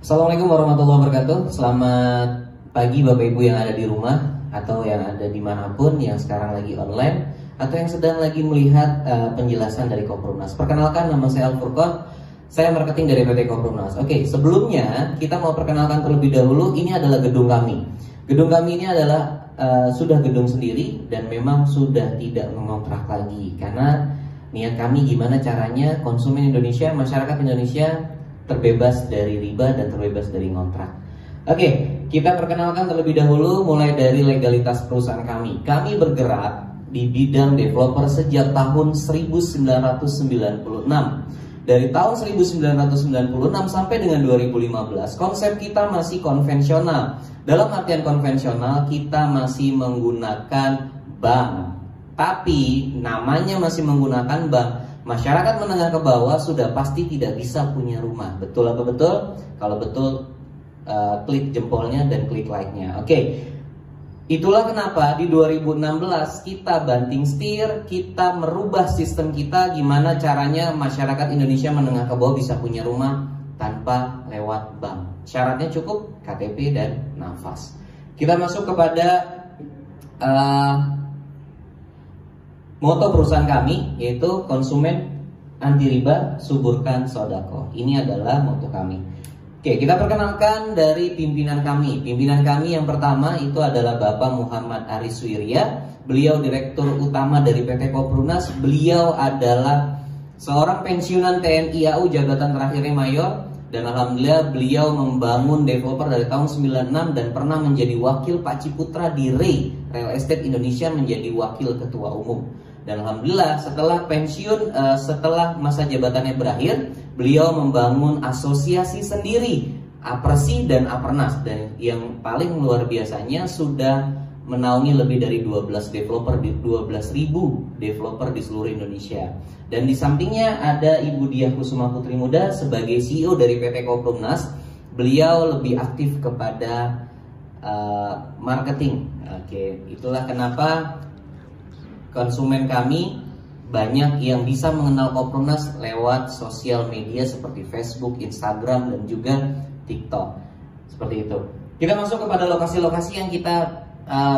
Assalamualaikum warahmatullahi wabarakatuh. Selamat pagi Bapak Ibu yang ada di rumah atau yang ada dimanapun, yang sekarang lagi online atau yang sedang lagi melihat penjelasan dari Koprumnas. Perkenalkan, nama saya Al-Furqan, saya marketing dari PT Koprumnas. Oke, sebelumnya kita mau perkenalkan terlebih dahulu. Ini adalah gedung kami. Gedung kami ini adalah sudah gedung sendiri dan memang sudah tidak mengontrak lagi, karena niat kami gimana caranya konsumen Indonesia, masyarakat Indonesia terbebas dari riba dan terbebas dari ngontrak. Oke, kita perkenalkan terlebih dahulu mulai dari legalitas perusahaan kami. Kami bergerak di bidang developer sejak tahun 1996. Dari tahun 1996 sampai dengan 2015, konsep kita masih konvensional. Dalam artian konvensional, kita masih menggunakan bank. Tapi namanya masih menggunakan bank. Masyarakat menengah ke bawah sudah pasti tidak bisa punya rumah. Betul apa betul? Kalau betul, klik jempolnya dan klik like-nya. Oke, itulah kenapa di 2016 kita banting setir, kita merubah sistem kita. Gimana caranya masyarakat Indonesia menengah ke bawah bisa punya rumah tanpa lewat bank. Syaratnya cukup KTP dan nafas. Kita masuk kepada moto perusahaan kami, yaitu konsumen anti riba, suburkan sodako. Ini adalah moto kami. Oke, kita perkenalkan dari pimpinan kami. Pimpinan kami yang pertama itu adalah Bapak Muhammad Aris Wirya. Beliau Direktur Utama dari PT Koprumnas. Beliau adalah seorang pensiunan TNI AU, jabatan terakhirnya mayor. Dan alhamdulillah beliau membangun developer dari tahun 96 dan pernah menjadi wakil Pak Ciputra di REI, Real Estate Indonesia, menjadi wakil ketua umum. Dan alhamdulillah setelah pensiun, setelah masa jabatannya berakhir, beliau membangun asosiasi sendiri, Apresi dan Apernas. Dan yang paling luar biasanya sudah menaungi lebih dari 12.000 developer di seluruh Indonesia. Dan di sampingnya ada Ibu Diah Kusuma Putri Muda sebagai CEO dari PT Koprumnas. Beliau lebih aktif kepada marketing. Oke, itulah kenapa konsumen kami banyak yang bisa mengenal Koprumnas lewat sosial media seperti Facebook, Instagram, dan juga TikTok. Seperti itu. Kita masuk kepada lokasi-lokasi yang kita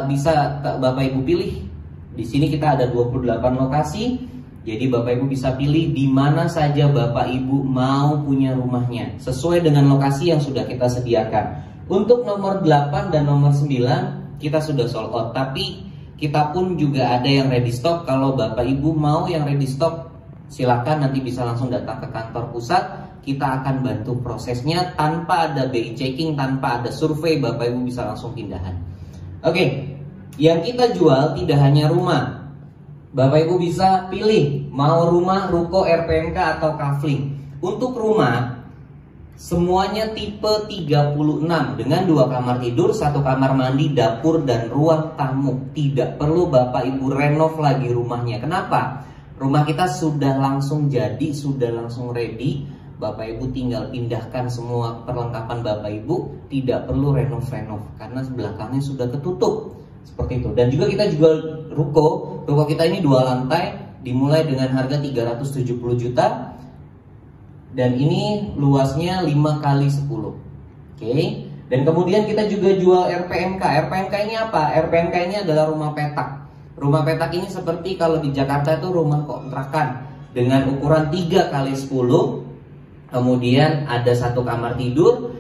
bisa Bapak Ibu pilih. Di sini kita ada 28 lokasi. Jadi Bapak Ibu bisa pilih di mana saja Bapak Ibu mau punya rumahnya sesuai dengan lokasi yang sudah kita sediakan. Untuk nomor 8 dan nomor 9 kita sudah sold out, tapi kita pun juga ada yang ready stock. Kalau Bapak Ibu mau yang ready stock, silakan nanti bisa langsung datang ke kantor pusat. Kita akan bantu prosesnya tanpa ada BI checking, tanpa ada survei. Bapak Ibu bisa langsung pindahan. Oke, yang kita jual tidak hanya rumah. Bapak Ibu bisa pilih mau rumah, ruko, RPMK atau kafling. Untuk rumah semuanya tipe 36 dengan 2 kamar tidur, 1 kamar mandi, dapur, dan ruang tamu. Tidak perlu Bapak Ibu renov lagi rumahnya. Kenapa? Rumah kita sudah langsung jadi, sudah langsung ready. Bapak Ibu tinggal pindahkan semua perlengkapan Bapak Ibu. Tidak perlu renov-renov karena belakangnya sudah ketutup. Seperti itu. Dan juga kita jual ruko. Ruko kita ini 2 lantai, dimulai dengan harga 370 juta. Dan ini luasnya 5x10. Oke. Dan kemudian kita juga jual RPMK. RPMK ini apa? RPMK ini adalah rumah petak. Rumah petak ini seperti kalau di Jakarta itu rumah kontrakan dengan ukuran 3x10. Kemudian ada 1 kamar tidur,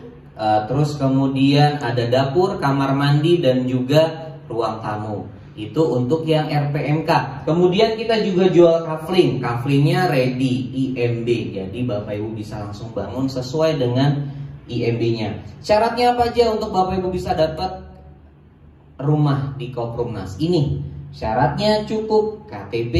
terus kemudian ada dapur, kamar mandi, dan juga ruang tamu. Itu untuk yang RPMK. Kemudian kita juga jual kafling. Kaflingnya ready, IMB. Jadi Bapak Ibu bisa langsung bangun sesuai dengan IMB-nya. Syaratnya apa aja untuk Bapak Ibu bisa dapat rumah di Koprumnas? Ini syaratnya cukup KTP,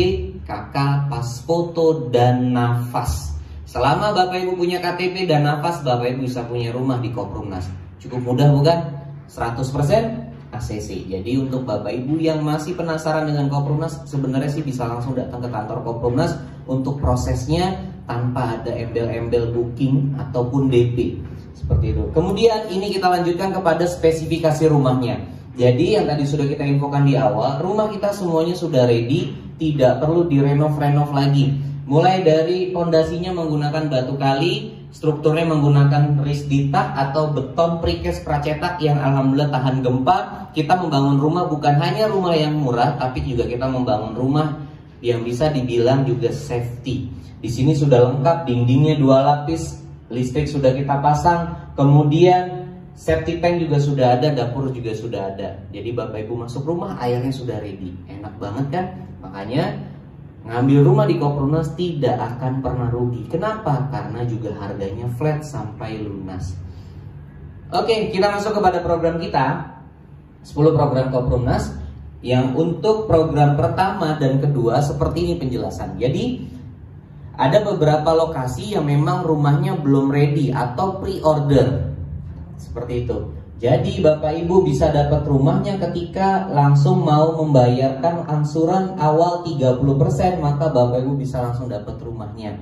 KK, pas foto, dan nafas. Selama Bapak Ibu punya KTP dan nafas, Bapak Ibu bisa punya rumah di Koprumnas. Cukup mudah bukan? 100% ACC. Jadi untuk Bapak Ibu yang masih penasaran dengan Koprumnas, sebenarnya sih bisa langsung datang ke kantor Koprumnas untuk prosesnya tanpa ada embel-embel booking ataupun DP. Seperti itu. Kemudian ini kita lanjutkan kepada spesifikasi rumahnya. Jadi yang tadi sudah kita infokan di awal, rumah kita semuanya sudah ready, tidak perlu direnov-renov lagi. Mulai dari pondasinya menggunakan batu kali, strukturnya menggunakan risditak atau beton precast pracetak yang alhamdulillah tahan gempa. Kita membangun rumah bukan hanya rumah yang murah, tapi juga kita membangun rumah yang bisa dibilang juga safety. Di sini sudah lengkap, dindingnya 2 lapis, listrik sudah kita pasang, kemudian septic tank juga sudah ada, dapur juga sudah ada. Jadi Bapak Ibu masuk rumah, airnya sudah ready. Enak banget kan? Makanya ngambil rumah di Koprunas tidak akan pernah rugi. Kenapa? Karena juga harganya flat sampai lunas. Oke, kita masuk kepada program kita, 10 program Koprunas. Yang untuk program pertama dan kedua seperti ini penjelasan. Jadi ada beberapa lokasi yang memang rumahnya belum ready atau pre-order. Seperti itu. Jadi Bapak Ibu bisa dapat rumahnya ketika langsung mau membayarkan angsuran awal 30%, maka Bapak Ibu bisa langsung dapat rumahnya.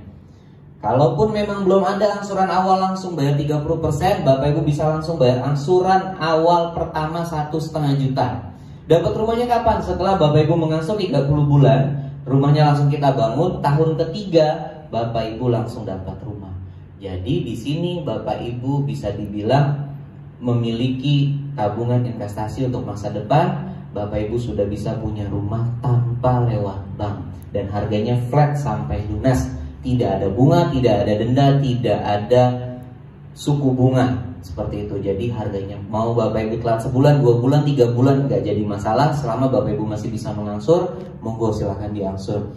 Kalaupun memang belum ada angsuran awal langsung bayar 30%, Bapak Ibu bisa langsung bayar angsuran awal pertama 1,5 juta. Dapat rumahnya kapan? Setelah Bapak Ibu mengangsur 30 bulan, rumahnya langsung kita bangun. Tahun ketiga Bapak Ibu langsung dapat rumah. Jadi di sini Bapak Ibu bisa dibilang memiliki tabungan investasi untuk masa depan. Bapak Ibu sudah bisa punya rumah tanpa lewat bank, dan harganya flat sampai lunas. Tidak ada bunga, tidak ada denda, tidak ada suku bunga. Seperti itu. Jadi harganya mau Bapak Ibu telat sebulan, 2 bulan, 3 bulan nggak jadi masalah. Selama Bapak Ibu masih bisa mengangsur, monggo silahkan diangsur.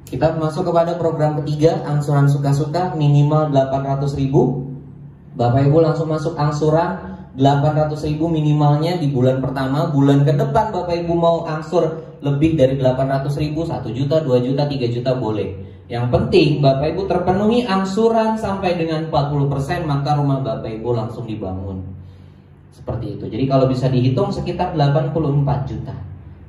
Kita masuk kepada program ketiga, angsuran suka-suka minimal 800.000. Bapak Ibu langsung masuk angsuran 800.000 minimalnya di bulan pertama. Bulan ke depan Bapak Ibu mau angsur lebih dari 800.000, 1 juta, 2 juta, 3 juta boleh. Yang penting Bapak Ibu terpenuhi angsuran sampai dengan 40%, maka rumah Bapak Ibu langsung dibangun. Seperti itu. Jadi kalau bisa dihitung sekitar 84 juta.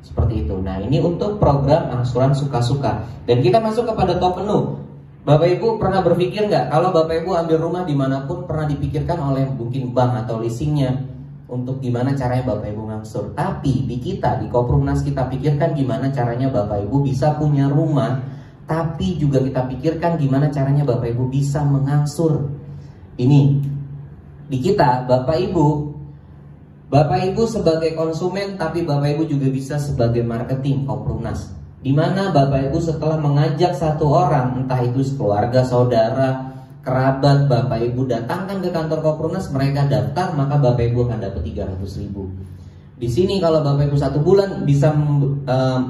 Seperti itu. Nah, ini untuk program angsuran suka-suka. Dan kita masuk kepada top menu. Bapak Ibu pernah berpikir nggak kalau Bapak Ibu ambil rumah dimanapun, pernah dipikirkan oleh mungkin bank atau leasingnya untuk gimana caranya Bapak Ibu ngangsur. Tapi di kita, di Koprunas, kita pikirkan gimana caranya Bapak Ibu bisa punya rumah, tapi juga kita pikirkan gimana caranya Bapak Ibu bisa mengangsur. Ini di kita, Bapak Ibu sebagai konsumen, tapi Bapak Ibu juga bisa sebagai marketing Koprunas. Di mana Bapak Ibu setelah mengajak satu orang, entah itu keluarga, saudara, kerabat, Bapak Ibu datangkan ke kantor Koprunas, mereka daftar, maka Bapak Ibu akan dapat 300.000. Di sini kalau Bapak Ibu 1 bulan bisa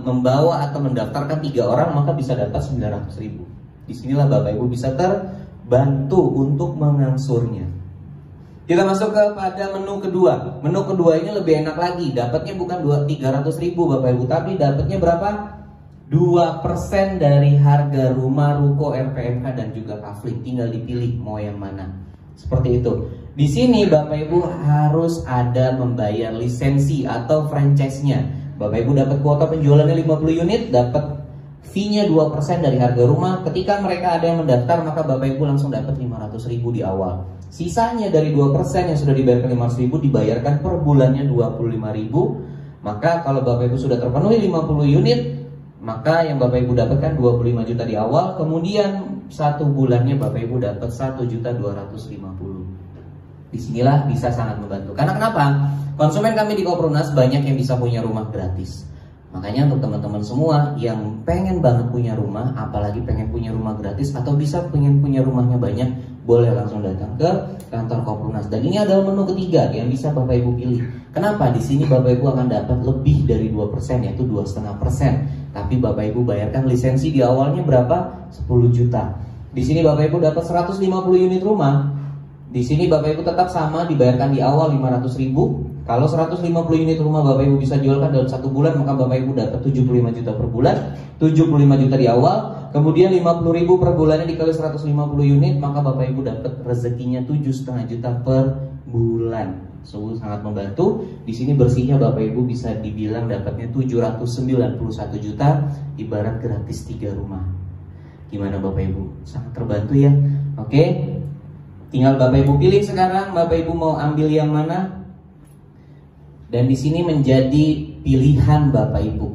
membawa atau mendaftarkan 3 orang, maka bisa dapat 900.000. Disinilah Bapak Ibu bisa terbantu untuk mengangsurnya. Kita masuk kepada menu kedua. Menu kedua ini lebih enak lagi. Dapatnya bukan 300.000 Bapak Ibu, tapi dapatnya berapa? 2% dari harga rumah, ruko, RPMK dan juga kafling. Tinggal dipilih mau yang mana. Seperti itu. Di sini Bapak Ibu harus ada membayar lisensi atau franchise-nya. Bapak Ibu dapat kuota penjualannya 50 unit, dapat fee-nya 2% dari harga rumah. Ketika mereka ada yang mendaftar, maka Bapak Ibu langsung dapat 500.000 di awal. Sisanya dari 2% yang sudah dibayarkan 500.000 dibayarkan per bulannya 25.000. Maka kalau Bapak Ibu sudah terpenuhi 50 unit, maka yang Bapak Ibu dapatkan 25 juta di awal. Kemudian 1 bulannya Bapak Ibu dapat 1.250.000. Disinilah bisa sangat membantu. Karena kenapa? Konsumen kami di Koprunas banyak yang bisa punya rumah gratis. Makanya untuk teman-teman semua yang pengen banget punya rumah, apalagi pengen punya rumah gratis atau bisa pengen punya rumahnya banyak, boleh langsung datang ke kantor Koprunas. Dan ini adalah menu ketiga yang bisa Bapak Ibu pilih. Kenapa? Di sini Bapak Ibu akan dapat lebih dari 2%, yaitu 2,5%. Tapi Bapak Ibu bayarkan lisensi di awalnya berapa? 10 juta. Di sini Bapak Ibu dapat 150 unit rumah. Di sini Bapak Ibu tetap sama, dibayarkan di awal 500.000. Kalau 150 unit rumah Bapak Ibu bisa jualkan dalam 1 bulan, maka Bapak Ibu dapat 75 juta per bulan, 75 juta di awal. Kemudian 50.000 per bulannya dikali 150 unit, maka Bapak Ibu dapat rezekinya 7,5 juta per bulan. Sungguh sangat membantu. Di sini bersihnya Bapak Ibu bisa dibilang dapatnya 791 juta, ibarat gratis 3 rumah. Gimana Bapak Ibu? Sangat terbantu ya. Oke. Tinggal Bapak Ibu pilih sekarang, Bapak Ibu mau ambil yang mana. Dan di sini menjadi pilihan Bapak Ibu.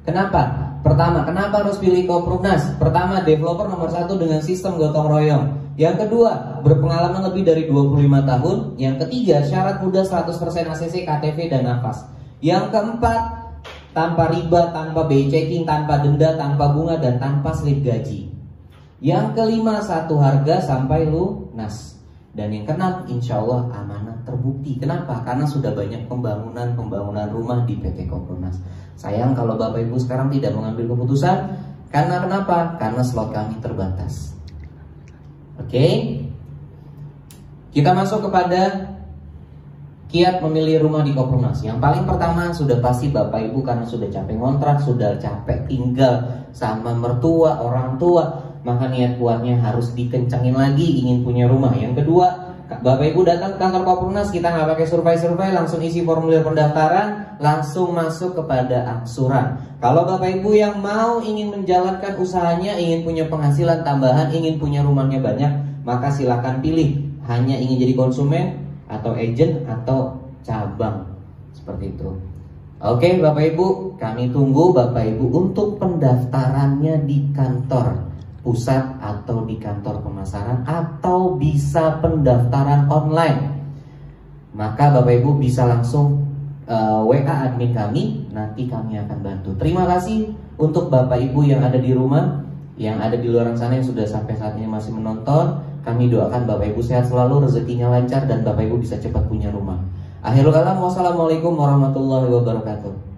Kenapa? Pertama, kenapa harus pilih Koprumnas? Pertama, developer nomor 1 dengan sistem gotong royong. Yang kedua, berpengalaman lebih dari 25 tahun. Yang ketiga, syarat mudah 100% ACC, KTP, dan nafas. Yang keempat, tanpa riba, tanpa BI checking, tanpa denda, tanpa bunga, dan tanpa slip gaji. Yang kelima, satu harga sampai lunas. Dan yang keenam, insya Allah amanah terbukti. Kenapa? Karena sudah banyak pembangunan rumah di PT Koprumnas. Sayang kalau Bapak Ibu sekarang tidak mengambil keputusan. Karena kenapa? Karena slot kami terbatas. Oke, kita masuk kepada kiat memilih rumah di Koprumnas. Yang paling pertama sudah pasti Bapak Ibu karena sudah capek ngontrak, sudah capek tinggal sama mertua, orang tua, maka niat kuatnya harus dikencangin lagi ingin punya rumah. Yang kedua, Bapak Ibu datang ke kantor Koprumnas, kita nggak pakai survei-survei, langsung isi formulir pendaftaran, langsung masuk kepada angsuran. Kalau Bapak Ibu yang mau ingin menjalankan usahanya, ingin punya penghasilan tambahan, ingin punya rumahnya banyak, maka silakan pilih hanya ingin jadi konsumen atau agent atau cabang seperti itu. Oke Bapak Ibu, kami tunggu Bapak Ibu untuk pendaftarannya di kantor pusat atau di kantor pemasaran atau bisa pendaftaran online. Maka Bapak Ibu bisa langsung WA admin kami, nanti kami akan bantu. Terima kasih untuk Bapak Ibu yang ada di rumah, yang ada di luar sana yang sudah sampai saat ini masih menonton. Kami doakan Bapak Ibu sehat selalu, rezekinya lancar, dan Bapak Ibu bisa cepat punya rumah. Akhirul kalam, wassalamualaikum warahmatullahi wabarakatuh.